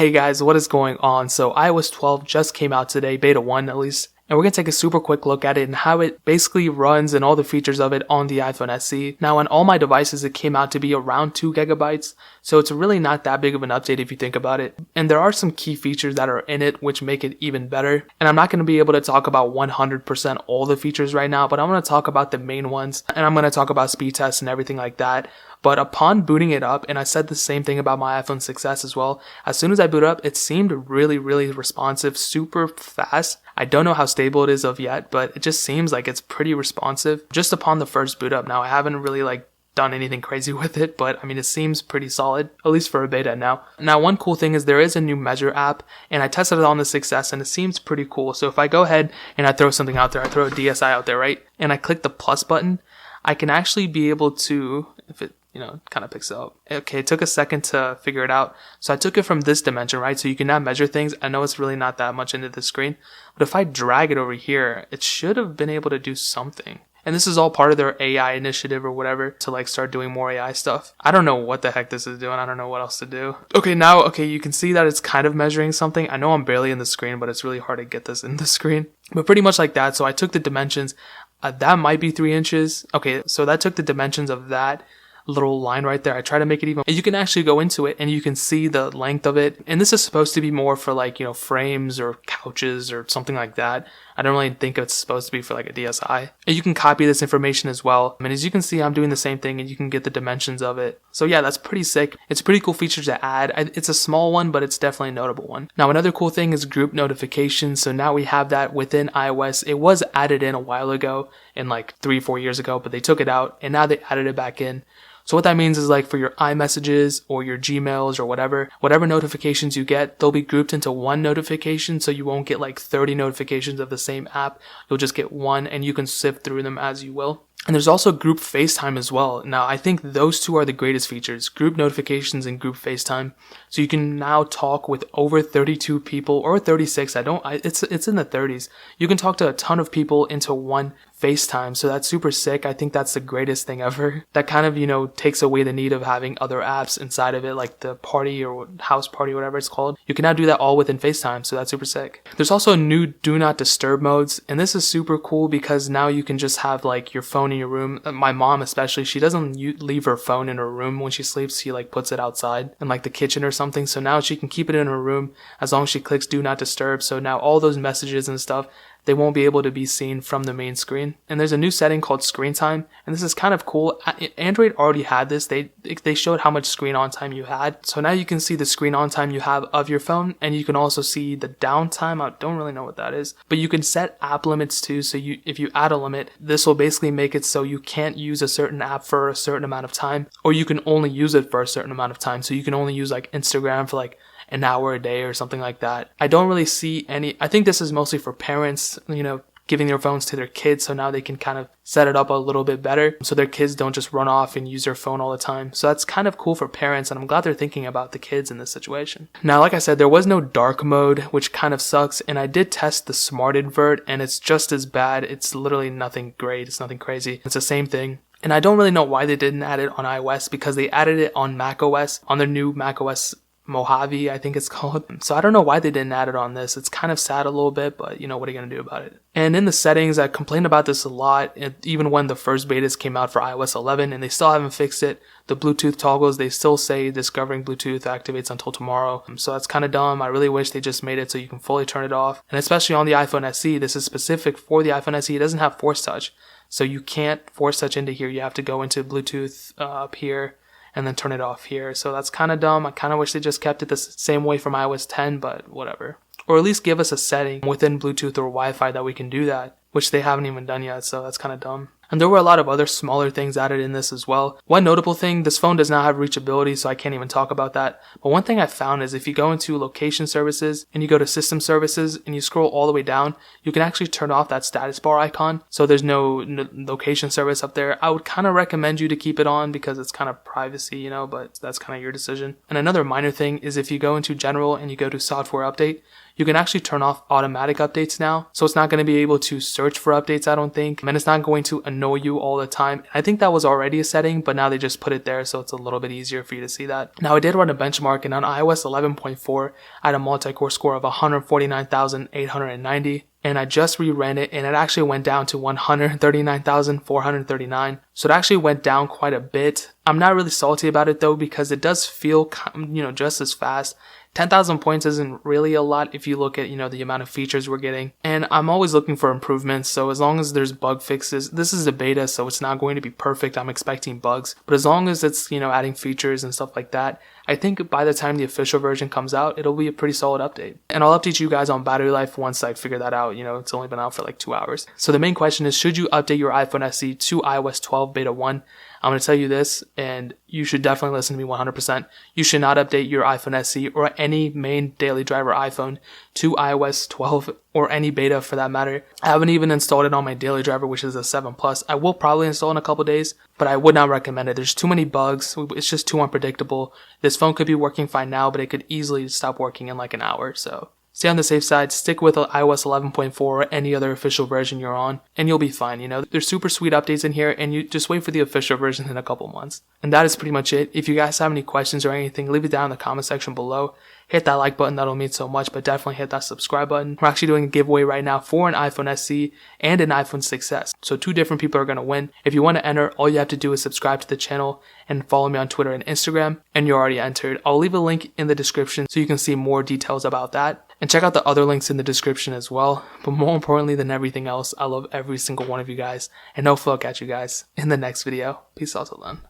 Hey guys, what is going on? So iOS 12 just came out today, beta 1 at least, and we're going to take a super quick look at it and how it basically runs and all the features of it on the iPhone SE. Now on all my devices it came out to be around 2 gigabytes, so it's really not that big of an update if you think about it. And there are some key features that are in it which make it even better. And I'm not going to be able to talk about 100% all the features right now, but I'm going to talk about the main ones, and I'm going to talk about speed tests and everything like that. But upon booting it up, and I said the same thing about my iPhone 6s as well, as soon as I boot up, it seemed really responsive, super fast. I don't know how stable it is of yet, but it just seems like it's pretty responsive just upon the first boot up. Now, I haven't really done anything crazy with it, but I mean, it seems pretty solid, at least for a beta now. Now, one cool thing is there is a new measure app, and I tested it on the 6S, and it seems pretty cool. So if I go ahead and I throw something out there, I throw a DSI out there, right? And I click the plus button, I can actually be able to, if it kind of picks it up. Okay, it took a second to figure it out. So I took it from this dimension, right? So you can now measure things. I know it's really not that much into the screen, but if I drag it over here, it should have been able to do something. And this is all part of their AI initiative or whatever to start doing more AI stuff. I don't know what the heck this is doing. I don't know what else to do. Okay, now, you can see that it's kind of measuring something. I know I'm barely in the screen, but it's really hard to get this in the screen. But pretty much like that. So I took the dimensions. That might be 3 inches. Okay, so that took the dimensions of that little line right there. I try to make it even. You can actually go into it and you can see the length of it. And this is supposed to be more for frames or couches or something like that. I don't really think it's supposed to be for a DSI. And you can copy this information as well. And as you can see, I'm doing the same thing and you can get the dimensions of it. So yeah, that's pretty sick. It's a pretty cool feature to add. It's a small one, but it's definitely a notable one. Now, another cool thing is group notifications. So now we have that within iOS. It was added in a while ago, in 3-4 years ago, but they took it out and now they added it back in. So what that means is for your iMessages or your Gmails or whatever notifications you get, they'll be grouped into one notification, so you won't get 30 notifications of the same app. You'll just get one and you can sift through them as you will. And there's also group FaceTime as well. Now, I think those two are the greatest features, group notifications and group FaceTime. So you can now talk with over 32 people or 36. It's in the 30s. You can talk to a ton of people into one FaceTime. So that's super sick. I think that's the greatest thing ever. That kind of, takes away the need of having other apps inside of it, like the party or house party, whatever it's called. You can now do that all within FaceTime. So that's super sick. There's also new do not disturb modes. And this is super cool because now you can just have your phone in your room. My mom especially, she doesn't leave her phone in her room when she sleeps. She puts it outside in the kitchen or something. So now she can keep it in her room as long as she clicks do not disturb. So now all those messages and stuff, they won't be able to be seen from the main screen. And there's a new setting called screen time, and this is kind of cool. Android already had this. They showed how much screen on time you had. So now you can see the screen on time you have of your phone, and you can also see the downtime. I don't really know what that is, but you can set app limits too. So if you add a limit, this will basically make it so you can't use a certain app for a certain amount of time, or you can only use it for a certain amount of time. So you can only use Instagram for an hour a day or something like that. I don't really see any. I think this is mostly for parents, giving their phones to their kids, so now they can kind of set it up a little bit better so their kids don't just run off and use their phone all the time. So that's kind of cool for parents, and I'm glad they're thinking about the kids in this situation. Now, like I said, there was no dark mode, which kind of sucks, and I did test the smart invert, and it's just as bad. It's literally nothing great. It's nothing crazy. It's the same thing. And I don't really know why they didn't add it on iOS, because they added it on macOS, on their new macOS Mojave, I think it's called. So I don't know why they didn't add it on this. It's kind of sad a little bit, but what are you going to do about it? And in the settings, I complained about this a lot, even when the first betas came out for iOS 11, and they still haven't fixed it. The Bluetooth toggles, they still say discovering Bluetooth activates until tomorrow. So that's kind of dumb. I really wish they just made it so you can fully turn it off. And especially on the iPhone SE, this is specific for the iPhone SE. It doesn't have Force Touch. So you can't Force Touch into here. You have to go into Bluetooth up here and then turn it off here. So that's kind of dumb. I kind of wish they just kept it the same way from iOS 10, but whatever. Or at least give us a setting within Bluetooth or Wi-Fi that we can do that, which they haven't even done yet, so that's kind of dumb. And there were a lot of other smaller things added in this as well. One notable thing, this phone does not have reachability, so I can't even talk about that. But one thing I found is if you go into location services and you go to system services and you scroll all the way down, you can actually turn off that status bar icon. So there's no location service up there. I would kind of recommend you to keep it on because it's kind of privacy, but that's kind of your decision. And another minor thing is if you go into general and you go to software update, you can actually turn off automatic updates now. So it's not going to be able to search for updates, I don't think. And it's not going to annoy you all the time. I think that was already a setting, but now they just put it there so it's a little bit easier for you to see that. Now I did run a benchmark, and on iOS 11.4 I had a multi-core score of 149,890. And I just reran it, and it actually went down to 139,439. So it actually went down quite a bit. I'm not really salty about it though, because it does feel, just as fast. 10,000 points isn't really a lot if you look at, the amount of features we're getting. And I'm always looking for improvements, so as long as there's bug fixes, this is a beta, so it's not going to be perfect. I'm expecting bugs. But as long as it's, adding features and stuff like that, I think by the time the official version comes out, it'll be a pretty solid update. And I'll update you guys on battery life once I figure that out. It's only been out for like 2 hours. So the main question is, should you update your iPhone SE to iOS 12 beta 1? I'm going to tell you this, and you should definitely listen to me 100%. You should not update your iPhone SE or any main daily driver iPhone to iOS 12 or any beta for that matter. I haven't even installed it on my daily driver, which is a 7 Plus. I will probably install in a couple days, but I would not recommend it. There's too many bugs. It's just too unpredictable. This phone could be working fine now, but it could easily stop working in like an hour. So stay on the safe side, stick with iOS 11.4 or any other official version you're on, and you'll be fine. There's super sweet updates in here, and you just wait for the official version in a couple months. And that is pretty much it. If you guys have any questions or anything, leave it down in the comment section below. Hit that like button, that'll mean so much, but definitely hit that subscribe button. We're actually doing a giveaway right now for an iPhone SE and an iPhone 6s. So 2 different people are going to win. If you want to enter, all you have to do is subscribe to the channel and follow me on Twitter and Instagram, and you're already entered. I'll leave a link in the description so you can see more details about that. And check out the other links in the description as well. But more importantly than everything else, I love every single one of you guys. And hopefully I'll catch you guys in the next video. Peace out till then.